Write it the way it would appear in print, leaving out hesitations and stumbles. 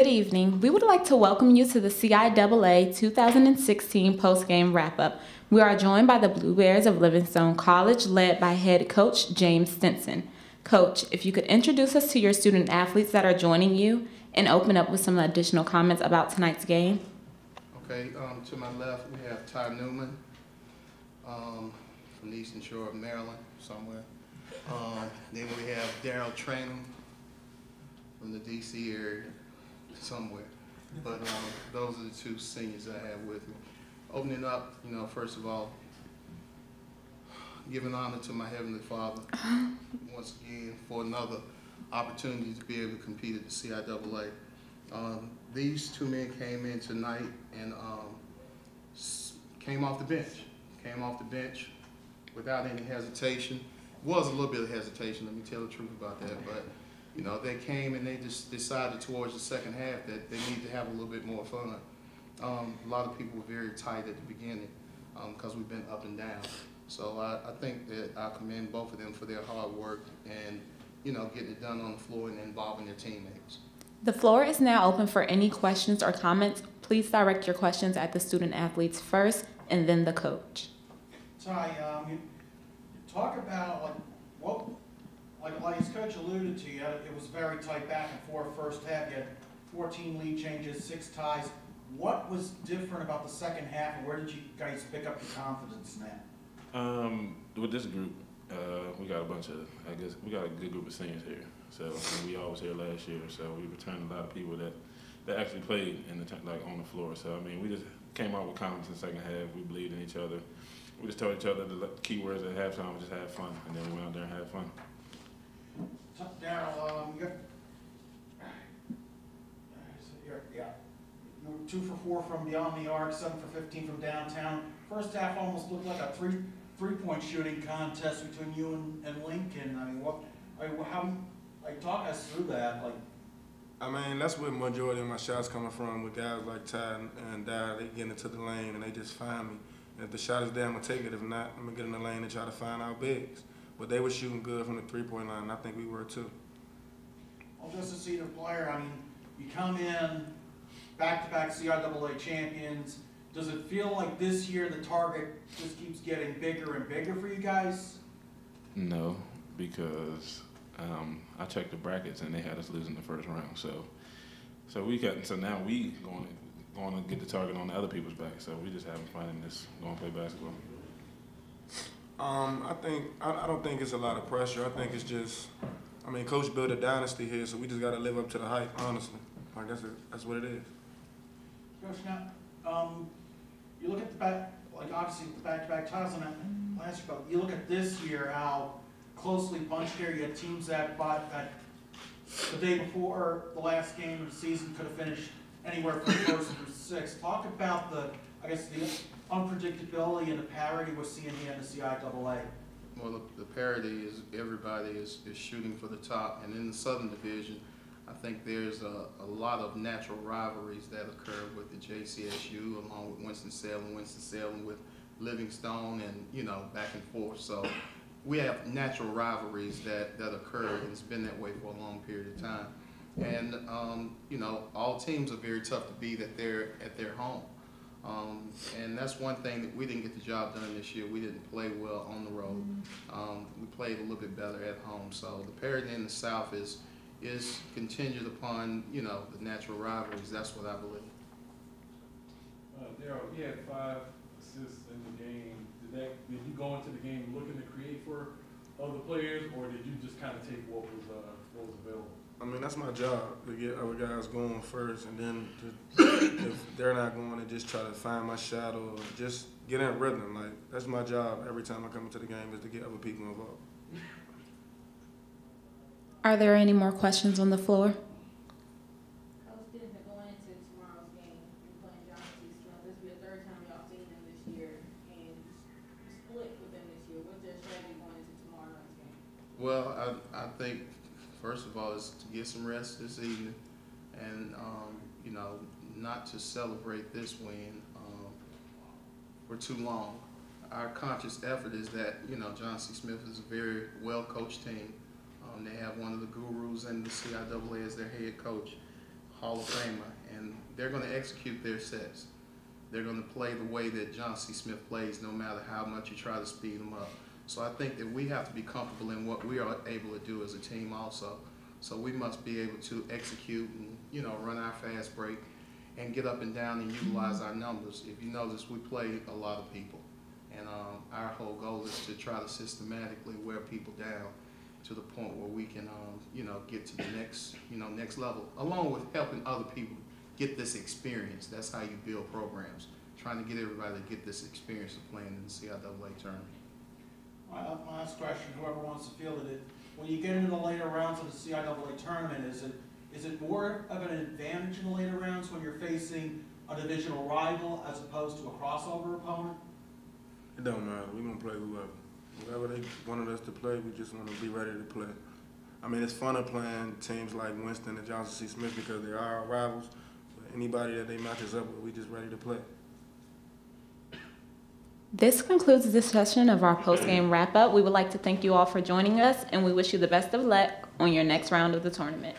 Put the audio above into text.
evening. We would like to welcome you to the CIAA 2016 postgame wrap-up. We are joined by the Blue Bears of Livingstone College, led by head coach James Stinson. Coach, if you could introduce us to your student athletes that are joining you and open up with some additional comments about tonight's game. Okay, to my left we have Ty Newman from the Eastern Shore of Maryland, somewhere. Then we have Daryl Trainum from the DC area, somewhere. But those are the two seniors I have with me. Opening up, first of all, giving honor to my Heavenly Father once again for another opportunity to be able to compete at the CIAA. These two men came in tonight and came off the bench without any hesitation. Was a little bit of hesitation, let me tell the truth about that, but they came and they just decided towards the second half that they need to have a little bit more fun. A lot of people were very tight at the beginning because we've been up and down. So I think that I commend both of them for their hard work and getting it done on the floor and involving their teammates. The floor is now open for any questions or comments. Please direct your questions at the student athletes first and then the coach. Ty, you talk about like his coach alluded to, it was very tight back and forth first half. You had 14 lead changes, 6 ties. What was different about the second half, and where did you guys pick up your confidence in that? With this group, we got we got a good group of seniors here. So we all was here last year, so we returned a lot of people that actually played in on the floor. So I mean, we just came out with confidence in the second half. We believed in each other. We just told each other the key words at halftime was just have fun, and then we went out there and had fun. Daryl, you were 2 for 4 from beyond the arc, 7 for 15 from downtown. First half almost looked like a three-point shooting contest between you and Lincoln. Talk us through that. I mean, that's where the majority of my shots coming from with guys like Ty and Dyer. They get into the lane and they just find me. And if the shot is there, I'm going to take it. If not, I'm going to get in the lane and try to find our bigs. But they were shooting good from the three-point line, and I think we were too. Well, just a senior player, I mean, you come in back-to-back CIAA champions. Does it feel like this year the target just keeps getting bigger and bigger for you guys? No, because I checked the brackets and they had us losing the first round. So now we going to get the target on the other people's back. So we just having fun in this, going to play basketball. I don't think it's a lot of pressure. I think it's just, I mean, Coach built a dynasty here, so we just got to live up to the hype, honestly. Like that's what it is. Coach, now, you look at the back, obviously the back-to-back titles on that last year, but you look at this year, how closely bunched here. You had teams that the day before the last game of the season could have finished anywhere from 1st through 6th. Talk about the unpredictability and the parity we're seeing here in the CIAA. Well, the parity is everybody is shooting for the top, and in the Southern Division, I think there's a lot of natural rivalries that occur with the JCSU, along with Winston-Salem with Livingstone, and back and forth. So we have natural rivalries that occur, and it's been that way for a long period of time. And all teams are very tough to beat at their home. And that's one thing that we didn't get the job done this year. We didn't play well on the road. We played a little bit better at home. So the parity in the South is contingent upon the natural rivalries. That's what I believe. Daryl, you had 5 assists in the game. Did you go into the game looking to create for other players, or did you just kind of take what was available? I mean, that's my job, to get other guys going first, and then if they're not going, to just try to find my shot or just get in rhythm. Like, that's my job every time I come into the game, is to get other people involved. Are there any more questions on the floor? Coach, going into tomorrow's game, you're playing Johnson. This will be the 3rd time y'all seen them this year, and you split with them this year. What's their strategy going into tomorrow night's game? Well, I think first of all is to get some rest this evening, and not to celebrate this win for too long. Our conscious effort is that John C. Smith is a very well coached team. They have one of the gurus in the CIAA as their head coach. Hall of Famer, and they're going to execute their sets. They're going to play the way that Johnson C. Smith plays, no matter how much you try to speed them up. So I think that we have to be comfortable in what we are able to do as a team also. So we must be able to execute and, you know, run our fast break and get up and down and utilize our numbers. If you notice, we play a lot of people. And our whole goal is to try to systematically wear people down to the point where we can, you know, get to the next, next level, along with helping other people get this experience. That's how you build programs, trying to get everybody to get this experience of playing in the CIAA tournament. My last question, whoever wants to field it, when you get into the later rounds of the CIAA tournament, is it more of an advantage in the later rounds when you're facing a divisional rival as opposed to a crossover opponent? It don't matter. We're going to play whoever. Whoever they wanted us to play, we just want to be ready to play. I mean, it's funner playing teams like Winston and Johnson C. Smith because they are our rivals. But anybody that they match us up with, we just ready to play. This concludes the discussion of our post-game wrap-up. We would like to thank you all for joining us, and we wish you the best of luck on your next round of the tournament.